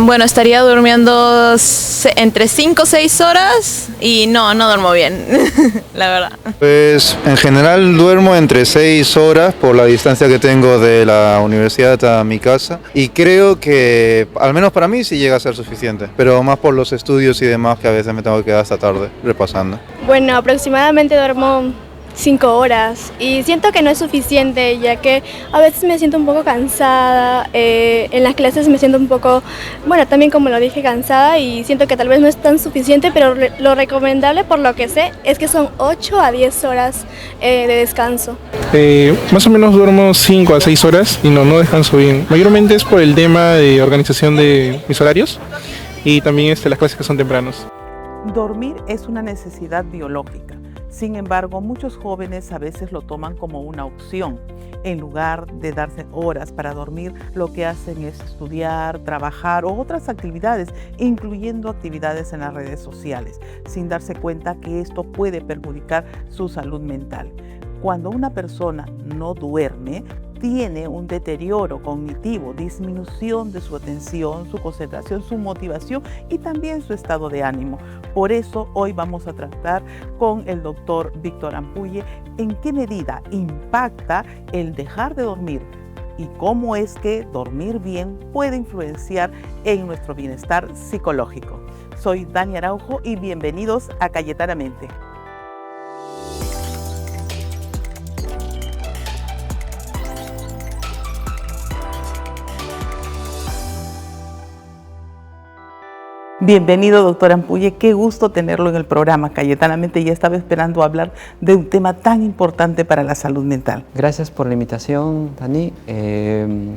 Bueno, estaría durmiendo entre 5 o 6 horas y no duermo bien, la verdad. Pues en general duermo entre 6 horas por la distancia que tengo de la universidad a mi casa y creo que al menos para mí sí llega a ser suficiente, pero más por los estudios y demás que a veces me tengo que quedar hasta tarde repasando. Bueno, aproximadamente duermo 5 horas y siento que no es suficiente, ya que a veces me siento un poco cansada, en las clases me siento un poco, bueno, también como lo dije, cansada, y siento que tal vez no es tan suficiente, pero lo recomendable, por lo que sé, es que son 8 a 10 horas de descanso. Más o menos duermo 5 a 6 horas y no descanso bien. Mayormente es por el tema de organización de mis horarios y también las clases que son tempranos. Dormir es una necesidad biológica. Sin embargo, muchos jóvenes a veces lo toman como una opción. En lugar de darse horas para dormir, lo que hacen es estudiar, trabajar o otras actividades, incluyendo actividades en las redes sociales, sin darse cuenta que esto puede perjudicar su salud mental. Cuando una persona no duerme, tiene un deterioro cognitivo, disminución de su atención, su concentración, su motivación y también su estado de ánimo. Por eso hoy vamos a tratar con el doctor Víctor Ampulle en qué medida impacta el dejar de dormir y cómo es que dormir bien puede influenciar en nuestro bienestar psicológico. Soy Dani Araujo y bienvenidos a Cayetanamente. Bienvenido, doctor Ampulle, qué gusto tenerlo en el programa Cayetanamente. Ya estaba esperando hablar de un tema tan importante para la salud mental. Gracias por la invitación, Dani.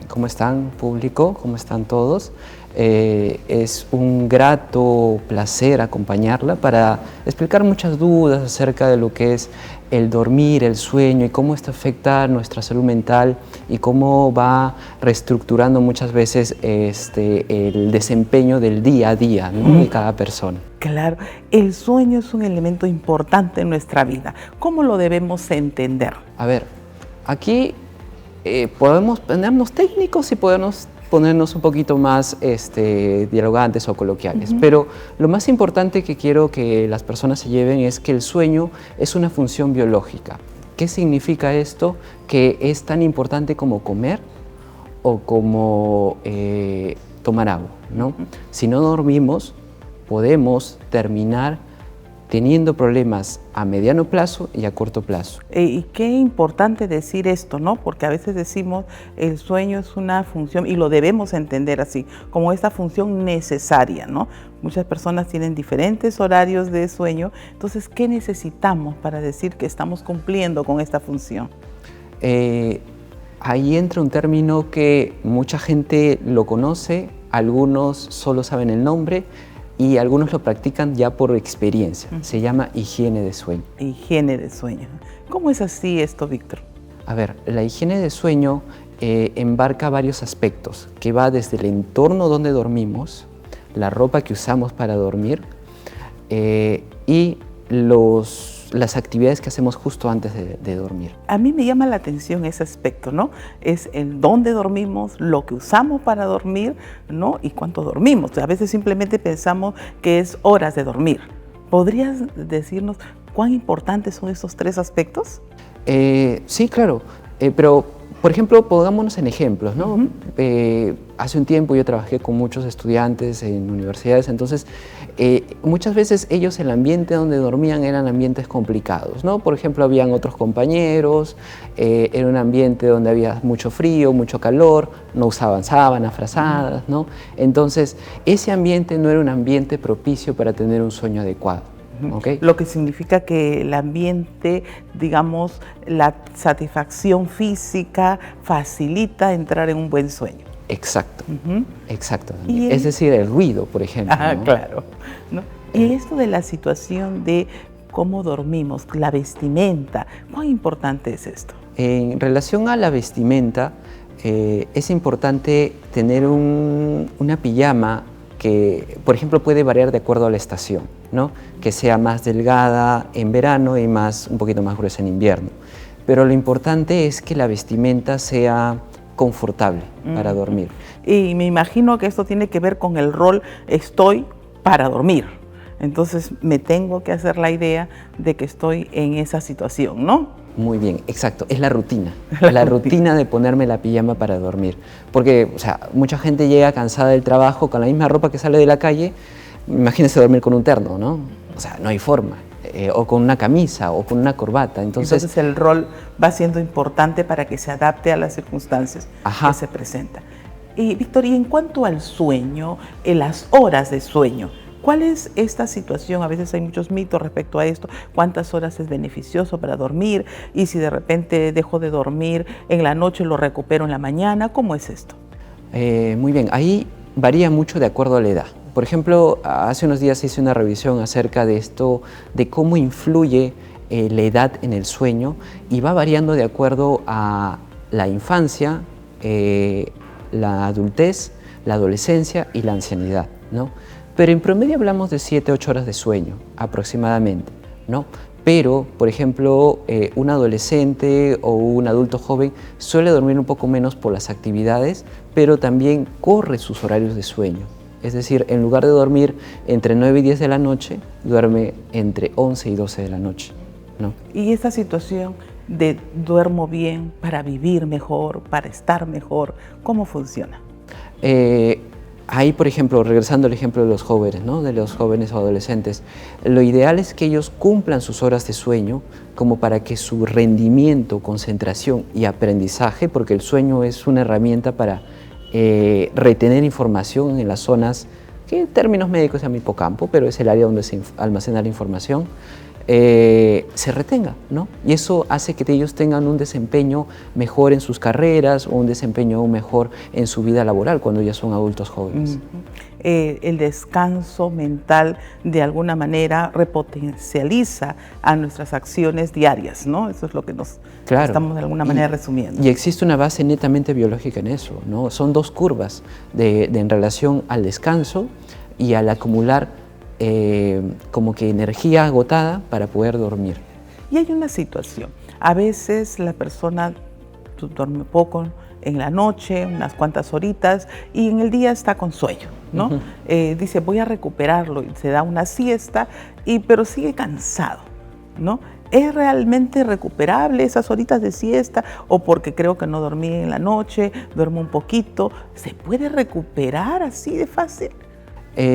¿Cómo están, público? ¿Cómo están todos? Es un grato placer acompañarla para explicar muchas dudas acerca de lo que es el dormir, el sueño y cómo esto afecta nuestra salud mental y cómo va reestructurando muchas veces el desempeño del día a día, ¿no? De cada persona. Claro, el sueño es un elemento importante en nuestra vida. ¿Cómo lo debemos entender? A ver, aquí podemos ponernos técnicos y podemos ponernos un poquito más dialogantes o coloquiales. Pero lo más importante que quiero que las personas se lleven es que el sueño es una función biológica. ¿Qué significa esto? Que es tan importante como comer o como tomar agua, ¿no? Si no dormimos, podemos terminar teniendo problemas a mediano plazo y a corto plazo. Y qué importante decir esto, ¿no? Porque a veces decimos el sueño es una función, y lo debemos entender así, como esta función necesaria, ¿no? Muchas personas tienen diferentes horarios de sueño, entonces, ¿qué necesitamos para decir que estamos cumpliendo con esta función? Ahí entra un término que mucha gente lo conoce, algunos solo saben el nombre, y algunos lo practican ya por experiencia. Se llama higiene de sueño. Higiene de sueño. ¿Cómo es así esto, Víctor? A ver, la higiene de sueño embarca varios aspectos, que va desde el entorno donde dormimos, la ropa que usamos para dormir y las actividades que hacemos justo antes de dormir. A mí me llama la atención ese aspecto, ¿no? Es el dónde dormimos, lo que usamos para dormir, ¿no? Y cuánto dormimos. A veces simplemente pensamos que es horas de dormir. ¿Podrías decirnos cuán importantes son estos tres aspectos? Sí, claro, pero por ejemplo, pongámonos en ejemplos, ¿no? Hace un tiempo yo trabajé con muchos estudiantes en universidades, entonces muchas veces ellos, el ambiente donde dormían eran ambientes complicados, ¿no? Por ejemplo, habían otros compañeros, era un ambiente donde había mucho frío, mucho calor, no usaban sábanas, frazadas, ¿no? Entonces, ese ambiente no era un ambiente propicio para tener un sueño adecuado. Okay. Lo que significa que el ambiente, digamos, la satisfacción física facilita entrar en un buen sueño. Exacto, exacto. Es decir, el ruido, por ejemplo. ¿No? Claro. ¿No? Y esto de la situación de cómo dormimos, la vestimenta, ¿cuán importante es esto? En relación a la vestimenta, es importante tener una pijama que, por ejemplo, puede variar de acuerdo a la estación. ¿no? Que sea más delgada en verano y un poquito más gruesa en invierno. Pero lo importante es que la vestimenta sea confortable para dormir. Y me imagino que esto tiene que ver con el rol estoy para dormir. Entonces me tengo que hacer la idea de que estoy en esa situación, ¿no? Muy bien, exacto, es la rutina. La rutina de ponerme la pijama para dormir. Porque, o sea, mucha gente llega cansada del trabajo con la misma ropa que sale de la calle. Imagínense dormir con un terno, ¿no? O sea, no hay forma. O con una camisa o con una corbata. Entonces el rol va siendo importante para que se adapte a las circunstancias que se presentan. Y Víctor, y en cuanto al sueño, las horas de sueño, ¿cuál es esta situación? A veces hay muchos mitos respecto a esto. ¿Cuántas horas es beneficioso para dormir? Y si de repente dejo de dormir en la noche, lo recupero en la mañana, ¿cómo es esto? Muy bien, ahí varía mucho de acuerdo a la edad. Por ejemplo, hace unos días hice una revisión acerca de esto, de cómo influye la edad en el sueño, y va variando de acuerdo a la infancia, la adultez, la adolescencia y la ancianidad, ¿no? Pero en promedio hablamos de 7-8 horas de sueño aproximadamente, ¿no? Pero, por ejemplo, un adolescente o un adulto joven suele dormir un poco menos por las actividades, pero también corre sus horarios de sueño. Es decir, en lugar de dormir entre 9 y 10 de la noche, duerme entre 11 y 12 de la noche, ¿no? Y esta situación de duermo bien para vivir mejor, para estar mejor, ¿cómo funciona? Ahí, por ejemplo, regresando al ejemplo de los jóvenes, ¿no? De los jóvenes o adolescentes, lo ideal es que ellos cumplan sus horas de sueño como para que su rendimiento, concentración y aprendizaje, porque el sueño es una herramienta para retener información en las zonas que en términos médicos se llama hipocampo, pero es el área donde se almacena la información, se retenga, ¿no? Y eso hace que ellos tengan un desempeño mejor en sus carreras o un desempeño aún mejor en su vida laboral cuando ya son adultos jóvenes. El descanso mental de alguna manera repotencializa a nuestras acciones diarias, ¿no? Eso es lo que nos estamos de alguna manera resumiendo. Y existe una base netamente biológica en eso, ¿no? Son dos curvas en relación al descanso y al acumular como que energía agotada para poder dormir. Y hay una situación, a veces la persona duerme poco en la noche, unas cuantas horitas, y en el día está con sueño, ¿no? Dice, voy a recuperarlo, y se da una siesta, pero sigue cansado, ¿no? ¿Es realmente recuperable esas horitas de siesta? O porque creo que no dormí en la noche, duermo un poquito, ¿se puede recuperar así de fácil?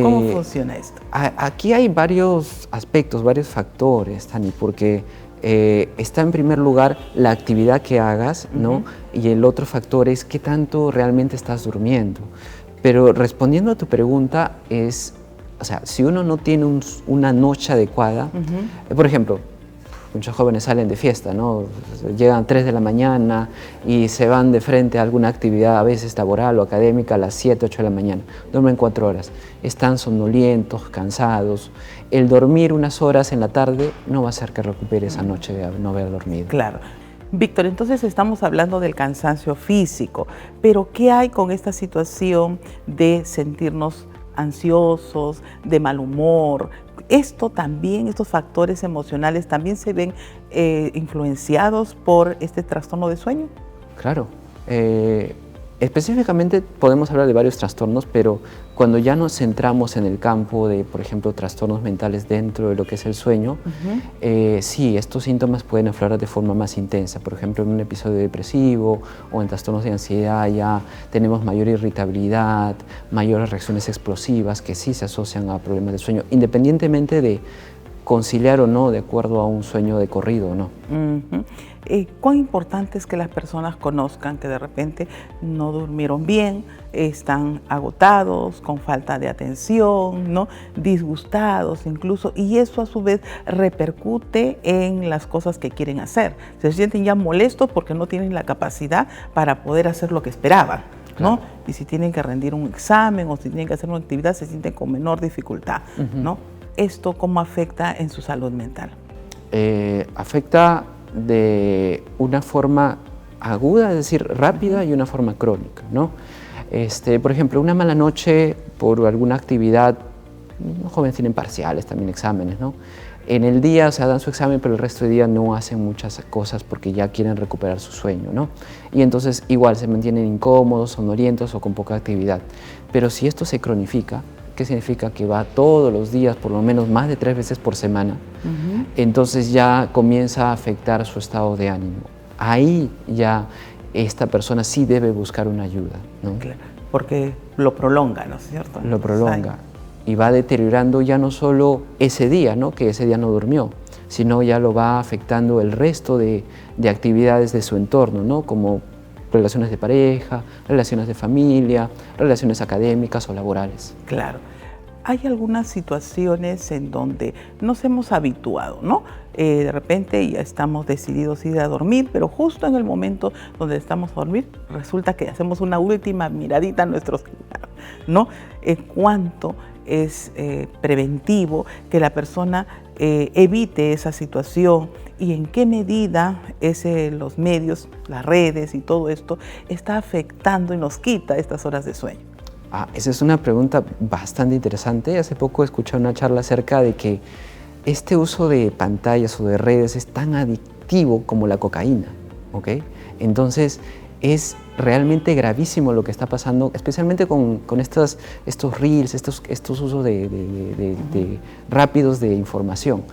¿Cómo funciona esto? Aquí hay varios aspectos, varios factores, Tani, porque está en primer lugar la actividad que hagas, ¿no? Y el otro factor es qué tanto realmente estás durmiendo. Pero respondiendo a tu pregunta es, o sea, si uno no tiene una noche adecuada, por ejemplo, muchos jóvenes salen de fiesta, ¿no? Llegan a 3 de la mañana y se van de frente a alguna actividad, a veces laboral o académica, a las 7, 8 de la mañana. Duermen 4 horas. Están somnolientos, cansados. El dormir unas horas en la tarde no va a hacer que recupere esa noche de no haber dormido. Claro. Víctor, entonces estamos hablando del cansancio físico, pero ¿qué hay con esta situación de sentirnos ansiosos, de mal humor? Esto también, estos factores emocionales también se ven influenciados por este trastorno de sueño. Claro. Específicamente podemos hablar de varios trastornos, pero cuando ya nos centramos en el campo de, por ejemplo, trastornos mentales dentro de lo que es el sueño, sí, estos síntomas pueden aflorar de forma más intensa. Por ejemplo, en un episodio depresivo o en trastornos de ansiedad ya tenemos mayor irritabilidad, mayores reacciones explosivas que sí se asocian a problemas de sueño, independientemente de conciliar o no de acuerdo a un sueño de corrido o no. ¿Cuán importante es que las personas conozcan que de repente no durmieron bien, están agotados, con falta de atención, ¿no? Disgustados incluso, y eso a su vez repercute en las cosas que quieren hacer? Se sienten ya molestos porque no tienen la capacidad para poder hacer lo que esperaban, ¿no? Claro. Y si tienen que rendir un examen o si tienen que hacer una actividad, se sienten con menor dificultad, ¿no? ¿Esto cómo afecta en su salud mental? Afecta de una forma aguda, es decir, rápida, y una forma crónica, ¿no? Por ejemplo, una mala noche por alguna actividad Los jóvenes tienen parciales, también exámenes, ¿no? En el día, o sea, dan su examen, pero el resto del día no hacen muchas cosas porque ya quieren recuperar su sueño, ¿no? Y entonces igual se mantienen incómodos, sonolientos o con poca actividad. Pero si esto se cronifica, ¿qué significa? Que va todos los días, por lo menos más de 3 veces por semana, entonces ya comienza a afectar su estado de ánimo. Ahí ya esta persona sí debe buscar una ayuda, ¿no? Claro, porque lo prolonga, ¿no es cierto? Lo prolonga. Y va deteriorando ya no solo ese día, ¿no? Que ese día no durmió, sino ya lo va afectando el resto de actividades de su entorno, ¿no? Como relaciones de pareja, relaciones de familia, relaciones académicas o laborales. Claro. Hay algunas situaciones en donde nos hemos habituado, ¿no? De repente ya estamos decididos a ir a dormir, pero justo en el momento donde estamos a dormir, resulta que hacemos una última miradita a nuestro celular, ¿no? ¿Cuánto es preventivo que la persona evite esa situación y en qué medida los medios, las redes y todo esto está afectando y nos quita estas horas de sueño? Esa es una pregunta bastante interesante. Hace poco escuché una charla acerca de que este uso de pantallas o de redes es tan adictivo como la cocaína, ¿ok? Entonces es realmente gravísimo lo que está pasando, especialmente con estos reels, estos usos rápidos de información.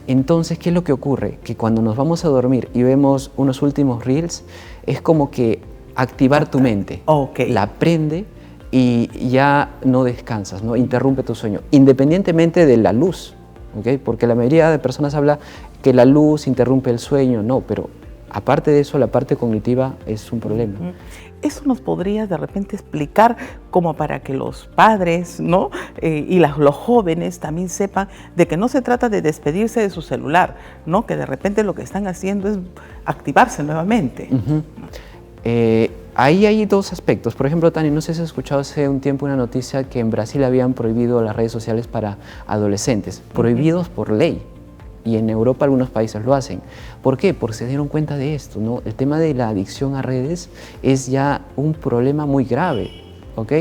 Entonces, ¿qué es lo que ocurre? Que cuando nos vamos a dormir y vemos unos últimos reels, es como que activar tu mente, la prende y ya no descansas, ¿no? Interrumpe tu sueño, independientemente de la luz, ¿ok? Porque la mayoría de personas habla que la luz interrumpe el sueño, no, pero aparte de eso, la parte cognitiva es un problema. ¿Eso nos podrías de repente explicar como para que los padres, ¿no? Y los jóvenes también sepan de que no se trata de despedirse de su celular, ¿no? Que de repente lo que están haciendo es activarse nuevamente? Ahí hay dos aspectos. Por ejemplo, Tani, no sé si has escuchado hace un tiempo una noticia que en Brasil habían prohibido las redes sociales para adolescentes, prohibidos por ley. Y en Europa algunos países lo hacen. ¿Por qué? Porque se dieron cuenta de esto, ¿no? El tema de la adicción a redes es ya un problema muy grave, ¿ok?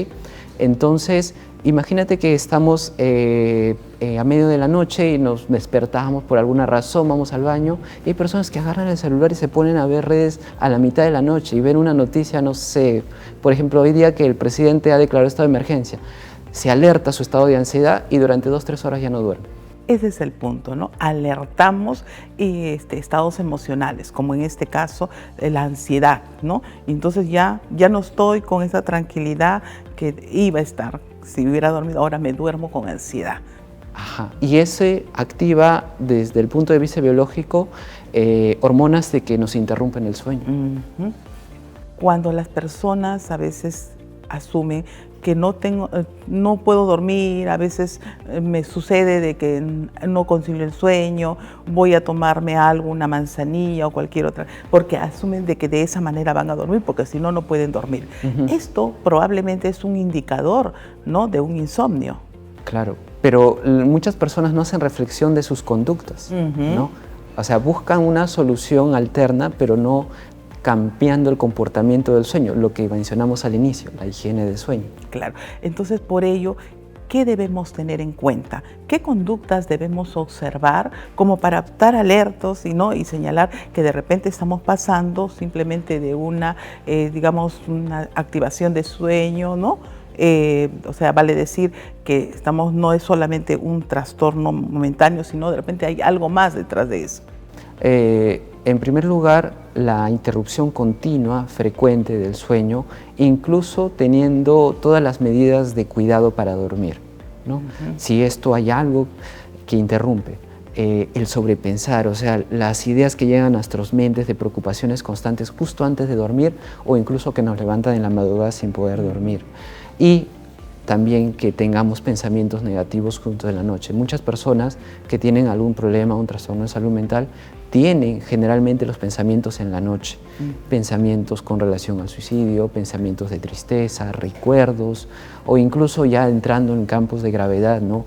Entonces, imagínate que estamos a medio de la noche y nos despertamos por alguna razón, vamos al baño, y hay personas que agarran el celular y se ponen a ver redes a la mitad de la noche y ven una noticia, no sé, por ejemplo, hoy día que el presidente ha declarado estado de emergencia, se alerta su estado de ansiedad y durante 2-3 horas ya no duerme. Ese es el punto, ¿no? Alertamos estados emocionales, como en este caso la ansiedad, ¿no? Entonces ya no estoy con esa tranquilidad que iba a estar. Si hubiera dormido, ahora me duermo con ansiedad. Ajá. Y ese activa desde el punto de vista biológico hormonas de que nos interrumpen el sueño. Cuando las personas a veces asumen que no puedo dormir, a veces me sucede de que no concilio el sueño, voy a tomarme algo, una manzanilla o cualquier otra, porque asumen de que de esa manera van a dormir, porque si no, no pueden dormir. Esto probablemente es un indicador, ¿no?, de un insomnio. Claro, pero muchas personas no hacen reflexión de sus conductas, ¿no? O sea, buscan una solución alterna, pero no cambiando el comportamiento del sueño, lo que mencionamos al inicio, la higiene del sueño. Claro, entonces por ello, ¿qué debemos tener en cuenta? ¿Qué conductas debemos observar como para estar alertos y señalar que de repente estamos pasando simplemente de una, digamos, una activación de sueño, ¿no? O sea, vale decir que no es solamente un trastorno momentáneo, sino de repente hay algo más detrás de eso. En primer lugar, la interrupción continua, frecuente del sueño, incluso teniendo todas las medidas de cuidado para dormir, ¿no? Si esto hay algo que interrumpe, el sobrepensar, o sea, las ideas que llegan a nuestras mentes de preocupaciones constantes justo antes de dormir o incluso que nos levantan en la madrugada sin poder dormir. Y también que tengamos pensamientos negativos junto de la noche. Muchas personas que tienen algún problema, un trastorno de salud mental, tienen generalmente los pensamientos en la noche. Pensamientos con relación al suicidio, pensamientos de tristeza, recuerdos, o incluso ya entrando en campos de gravedad, ¿no?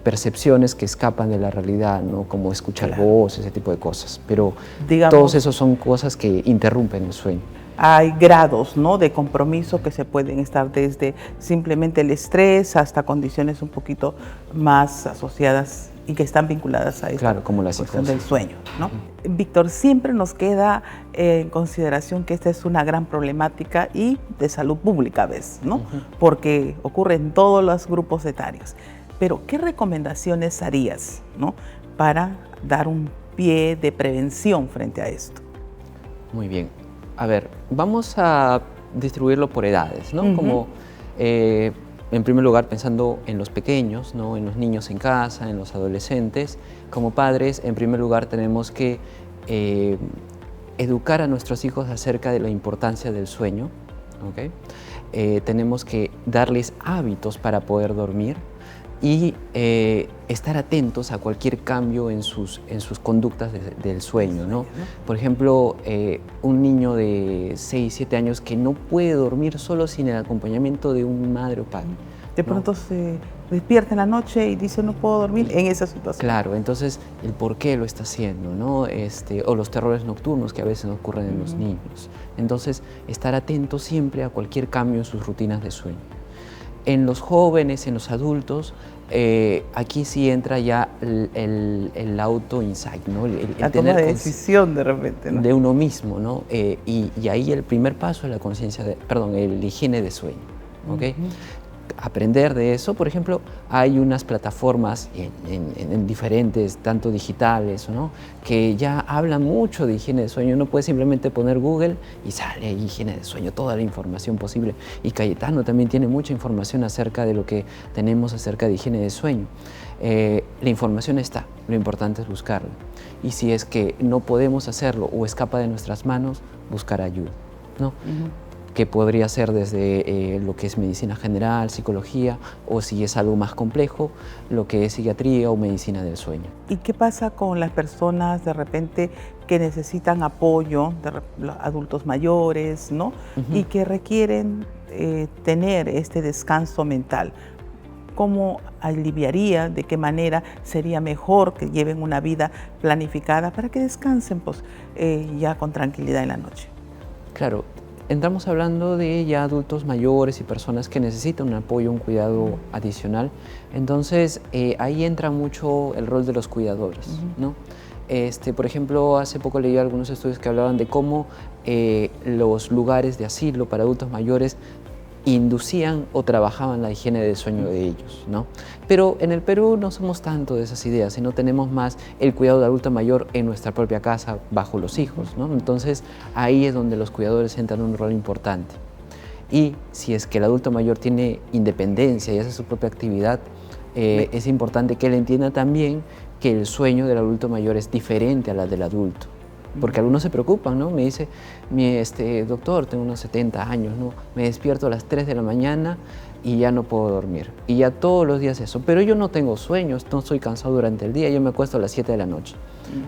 Percepciones que escapan de la realidad, ¿no? Como escuchar voces, ese tipo de cosas. Pero digamos, todos esos son cosas que interrumpen el sueño. hay grados, ¿no?, de compromiso que se pueden estar desde simplemente el estrés hasta condiciones un poquito más asociadas y que están vinculadas a esta Claro, como la cuestión psicosis. del sueño, ¿no? Víctor, siempre nos queda en consideración que esta es una gran problemática y de salud pública a veces, ¿no? Porque ocurre en todos los grupos etarios. Pero, ¿qué recomendaciones harías, ¿no?, para dar un pie de prevención frente a esto? Muy bien. A ver, vamos a distribuirlo por edades, ¿no? Como, en primer lugar, pensando en los pequeños, ¿no?, en los niños en casa, en los adolescentes. Como padres, en primer lugar, tenemos que educar a nuestros hijos acerca de la importancia del sueño, ¿ok? Tenemos que darles hábitos para poder dormir y estar atentos a cualquier cambio en sus conductas del sueño, ¿no? Por ejemplo, un niño de 6, 7 años que no puede dormir solo sin el acompañamiento de un madre o padre. De pronto se despierta en la noche y dice no puedo dormir en esa situación. Claro, entonces el por qué lo está haciendo, ¿no? O los terrores nocturnos que a veces ocurren en los niños. Entonces, estar atento siempre a cualquier cambio en sus rutinas de sueño. En los jóvenes, en los adultos, aquí sí entra ya el auto-insight, ¿no? La toma de decisión de repente, ¿no? De uno mismo, ¿no? Y ahí el primer paso es la conciencia, el higiene de sueño, ¿ok? Aprender de eso. Por ejemplo, hay unas plataformas en diferentes, tanto digitales, ¿no?, que ya hablan mucho de higiene de sueño. Uno puede simplemente poner Google y sale ahí higiene de sueño, toda la información posible. Y Cayetano también tiene mucha información acerca de lo que tenemos acerca de higiene de sueño. La información está, lo importante es buscarla. Y si es que no podemos hacerlo o escapa de nuestras manos, buscar ayuda, ¿no? Que podría ser desde lo que es medicina general, psicología, o si es algo más complejo, lo que es psiquiatría o medicina del sueño. ¿Y qué pasa con las personas de repente que necesitan apoyo, los adultos mayores, ¿no? Y que requieren tener este descanso mental? ¿Cómo aliviaría, de qué manera sería mejor que lleven una vida planificada para que descansen pues, ya con tranquilidad en la noche? Claro. Entramos hablando de ya adultos mayores y personas que necesitan un apoyo, un cuidado adicional. Entonces, ahí entra mucho el rol de los cuidadores, ¿no? Por ejemplo, hace poco leí algunos estudios que hablaban de cómo los lugares de asilo para adultos mayores inducían o trabajaban la higiene del sueño de ellos, ¿no? Pero en el Perú no somos tanto de esas ideas, sino tenemos más el cuidado del adulto mayor en nuestra propia casa, bajo los hijos, ¿no? Entonces, ahí es donde los cuidadores entran un rol importante. Y si es que el adulto mayor tiene independencia y hace su propia actividad, es importante que él entienda también que el sueño del adulto mayor es diferente a la del adulto. Porque algunos se preocupan, ¿no? Me dice, doctor, tengo unos 70 años, ¿no? Me despierto a las 3 de la mañana y ya no puedo dormir. Y ya todos los días eso. Pero yo no tengo sueños, no estoy cansado durante el día, yo me acuesto a las 7 de la noche.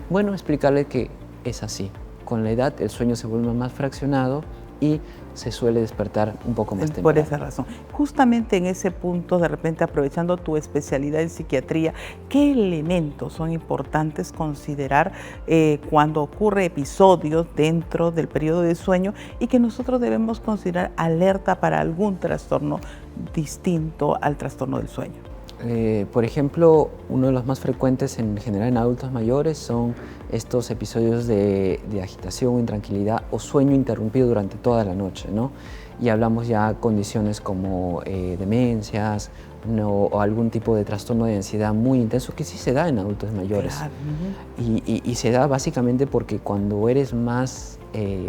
Bueno, explicarle que es así. Con la edad el sueño se vuelve más fraccionado y se suele despertar un poco más temprano. Por esa razón. Justamente en ese punto, de repente aprovechando tu especialidad en psiquiatría, ¿qué elementos son importantes considerar cuando ocurre episodios dentro del periodo de sueño y que nosotros debemos considerar alerta para algún trastorno distinto al trastorno del sueño? Por ejemplo, uno de los más frecuentes en general en adultos mayores son estos episodios de agitación o intranquilidad o sueño interrumpido durante toda la noche, ¿no? Y hablamos ya de condiciones como demencias, ¿no?, o algún tipo de trastorno de ansiedad muy intenso que sí se da en adultos mayores. Claro. Y se da básicamente porque cuando eres más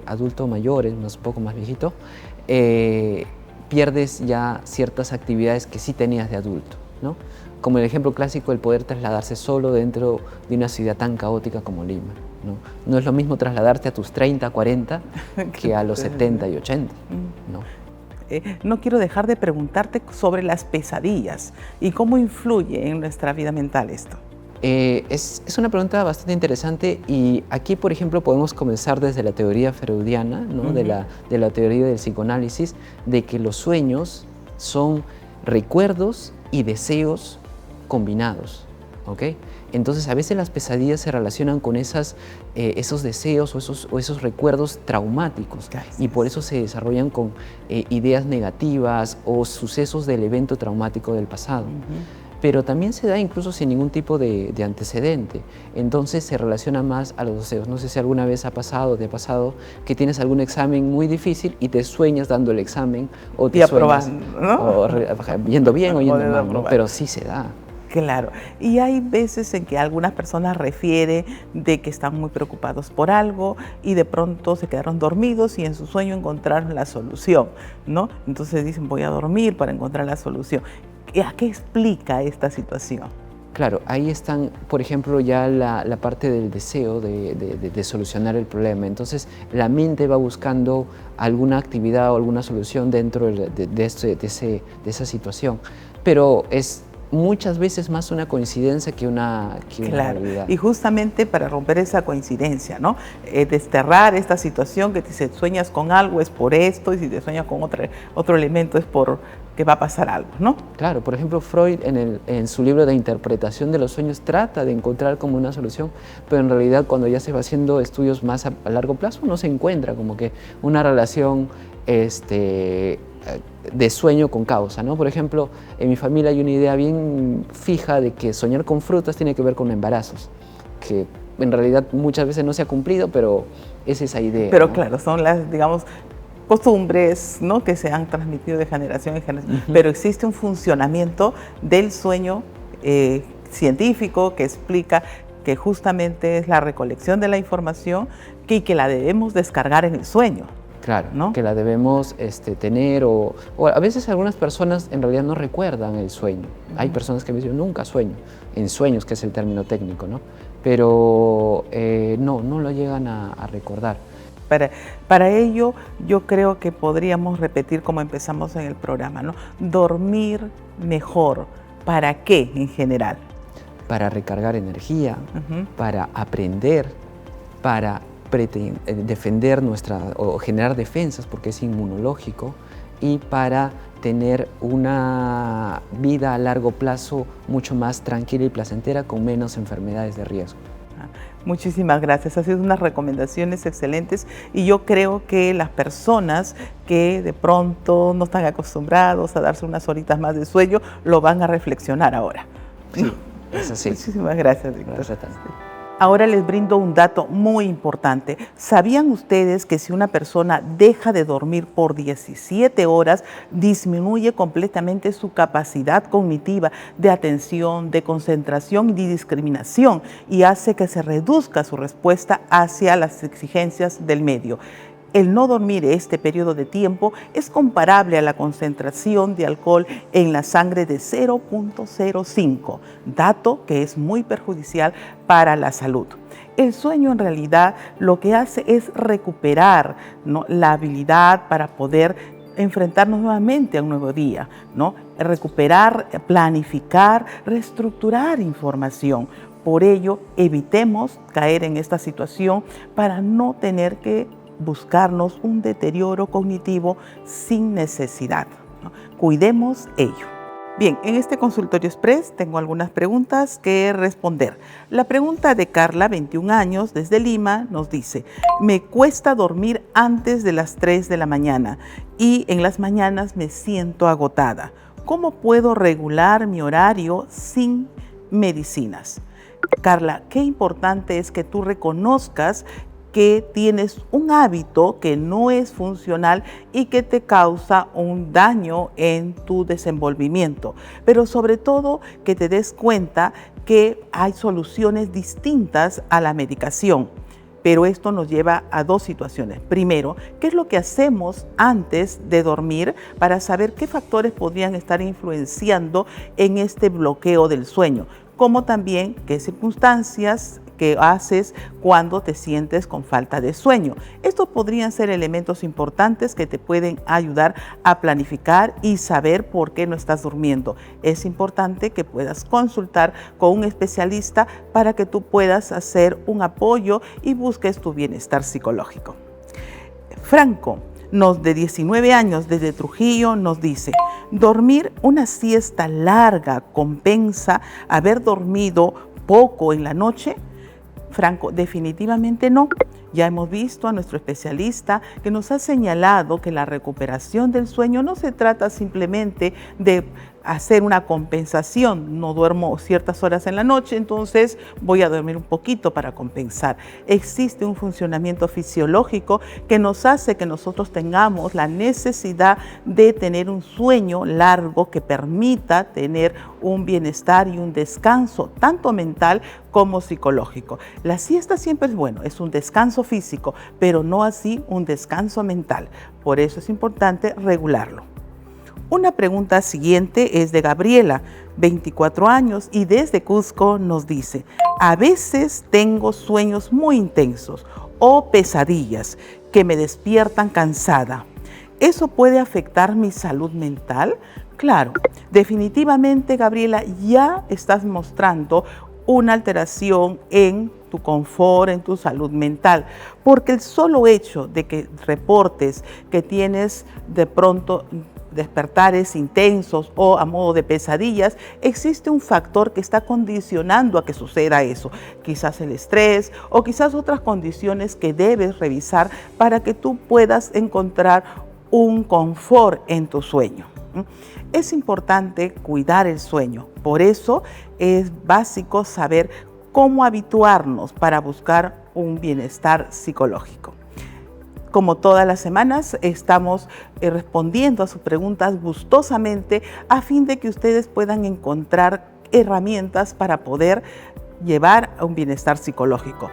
adulto mayor, un poco más viejito, pierdes ya ciertas actividades que sí tenías de adulto, ¿no? Como el ejemplo clásico, el poder trasladarse solo dentro de una ciudad tan caótica como Lima, ¿no? No es lo mismo trasladarte a tus 30, 40 que a los 70 y 80, ¿no? No quiero dejar de preguntarte sobre las pesadillas y cómo influye en nuestra vida mental esto. Es una pregunta bastante interesante y aquí, por ejemplo, podemos comenzar desde la teoría freudiana, ¿no? de la teoría del psicoanálisis, de que los sueños son recuerdos y deseos combinados, ¿ok? Entonces a veces las pesadillas se relacionan con esos deseos o esos recuerdos traumáticos y por eso se desarrollan con ideas negativas o sucesos del evento traumático del pasado. Pero también se da incluso sin ningún tipo de antecedente. Entonces se relaciona más a los deseos. No sé si alguna vez te ha pasado que tienes algún examen muy difícil y te sueñas dando el examen o te sueñas yendo bien o yendo mal, ¿no? Pero sí se da. Claro, y hay veces en que algunas personas refieren de que están muy preocupados por algo y de pronto se quedaron dormidos y en su sueño encontraron la solución, ¿no? Entonces dicen, voy a dormir para encontrar la solución. ¿A qué explica esta situación? Claro, ahí están, por ejemplo, ya la parte del deseo de solucionar el problema. Entonces, la mente va buscando alguna actividad o alguna solución dentro de esa situación. Pero es muchas veces más una coincidencia que una realidad. Y justamente para romper esa coincidencia, ¿no? Desterrar esta situación que si sueñas con algo es por esto y si te sueñas con otro elemento es por que va a pasar algo, ¿no? Claro, por ejemplo, Freud en su libro de interpretación de los sueños trata de encontrar como una solución, pero en realidad cuando ya se va haciendo estudios más a largo plazo no se encuentra como que una relación de sueño con causa, ¿no? Por ejemplo, en mi familia hay una idea bien fija de que soñar con frutas tiene que ver con embarazos, que en realidad muchas veces no se ha cumplido, pero es esa idea. Pero ¿no? claro, son las, digamos, costumbres, ¿no?, que se han transmitido de generación en generación, pero existe un funcionamiento del sueño científico que explica que justamente es la recolección de la información y que la debemos descargar en el sueño. Claro, ¿no? Que la debemos tener o a veces algunas personas en realidad no recuerdan el sueño. Hay personas que me dicen, nunca sueño, en sueños, que es el término técnico, ¿no? Pero no lo llegan a recordar. Para ello, yo creo que podríamos repetir como empezamos en el programa, ¿no? Dormir mejor. ¿Para qué en general? Para recargar energía, para aprender, para defender o generar defensas porque es inmunológico y para tener una vida a largo plazo mucho más tranquila y placentera con menos enfermedades de riesgo. Muchísimas gracias, ha sido unas recomendaciones excelentes y yo creo que las personas que de pronto no están acostumbrados a darse unas horitas más de sueño lo van a reflexionar ahora. Sí, es así. Muchísimas gracias, Víctor. Gracias. Ahora les brindo un dato muy importante. ¿Sabían ustedes que si una persona deja de dormir por 17 horas, disminuye completamente su capacidad cognitiva de atención, de concentración y de discriminación y hace que se reduzca su respuesta hacia las exigencias del medio? El no dormir este periodo de tiempo es comparable a la concentración de alcohol en la sangre de 0.05, dato que es muy perjudicial para la salud. El sueño en realidad lo que hace es recuperar, ¿no?, la habilidad para poder enfrentarnos nuevamente a un nuevo día, ¿no? Recuperar, planificar, reestructurar información. Por ello, evitemos caer en esta situación para no tener que buscarnos un deterioro cognitivo sin necesidad, ¿no? Cuidemos ello. Bien, en este consultorio express tengo algunas preguntas que responder. La pregunta de Carla, 21 años, desde Lima, nos dice: me cuesta dormir antes de las 3 de la mañana y en las mañanas me siento agotada. ¿Cómo puedo regular mi horario sin medicinas? Carla, qué importante es que tú reconozcas que tienes un hábito que no es funcional y que te causa un daño en tu desenvolvimiento, pero sobre todo que te des cuenta que hay soluciones distintas a la medicación. Pero esto nos lleva a dos situaciones. Primero, ¿qué es lo que hacemos antes de dormir para saber qué factores podrían estar influenciando en este bloqueo del sueño? Como también qué circunstancias que haces cuando te sientes con falta de sueño. Estos podrían ser elementos importantes que te pueden ayudar a planificar y saber por qué no estás durmiendo. Es importante que puedas consultar con un especialista para que tú puedas hacer un apoyo y busques tu bienestar psicológico. Franco, de 19 años, desde Trujillo, nos dice: dormir una siesta larga compensa haber dormido poco en la noche? Franco, definitivamente no. Ya hemos visto a nuestro especialista que nos ha señalado que la recuperación del sueño no se trata simplemente de hacer una compensación. No duermo ciertas horas en la noche, entonces voy a dormir un poquito para compensar. Existe un funcionamiento fisiológico que nos hace que nosotros tengamos la necesidad de tener un sueño largo que permita tener un bienestar y un descanso, tanto mental como psicológico. La siesta siempre es bueno, es un descanso físico, pero no así un descanso mental. Por eso es importante regularlo. Una pregunta siguiente es de Gabriela, 24 años, y desde Cusco nos dice: a veces tengo sueños muy intensos o pesadillas que me despiertan cansada. ¿Eso puede afectar mi salud mental? Claro, definitivamente, Gabriela, ya estás mostrando una alteración en tu confort, en tu salud mental, porque el solo hecho de que reportes que tienes de pronto despertares intensos o a modo de pesadillas, existe un factor que está condicionando a que suceda eso. Quizás el estrés o quizás otras condiciones que debes revisar para que tú puedas encontrar un confort en tu sueño. Es importante cuidar el sueño, por eso es básico saber cómo habituarnos para buscar un bienestar psicológico. Como todas las semanas, estamos respondiendo a sus preguntas gustosamente a fin de que ustedes puedan encontrar herramientas para poder llevar a un bienestar psicológico.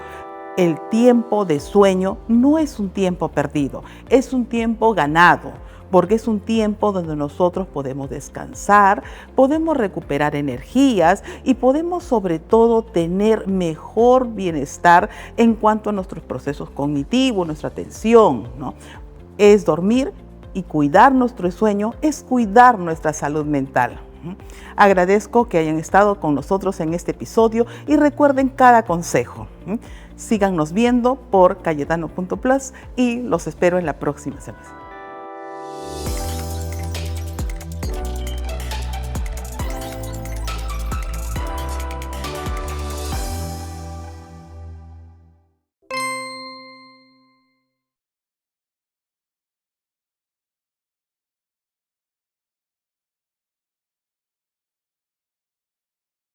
El tiempo de sueño no es un tiempo perdido, es un tiempo ganado, porque es un tiempo donde nosotros podemos descansar, podemos recuperar energías y podemos sobre todo tener mejor bienestar en cuanto a nuestros procesos cognitivos, nuestra atención, ¿no? Es dormir y cuidar nuestro sueño, es cuidar nuestra salud mental. Agradezco que hayan estado con nosotros en este episodio y recuerden cada consejo. Síganos viendo por cayetano.plus y los espero en la próxima semana.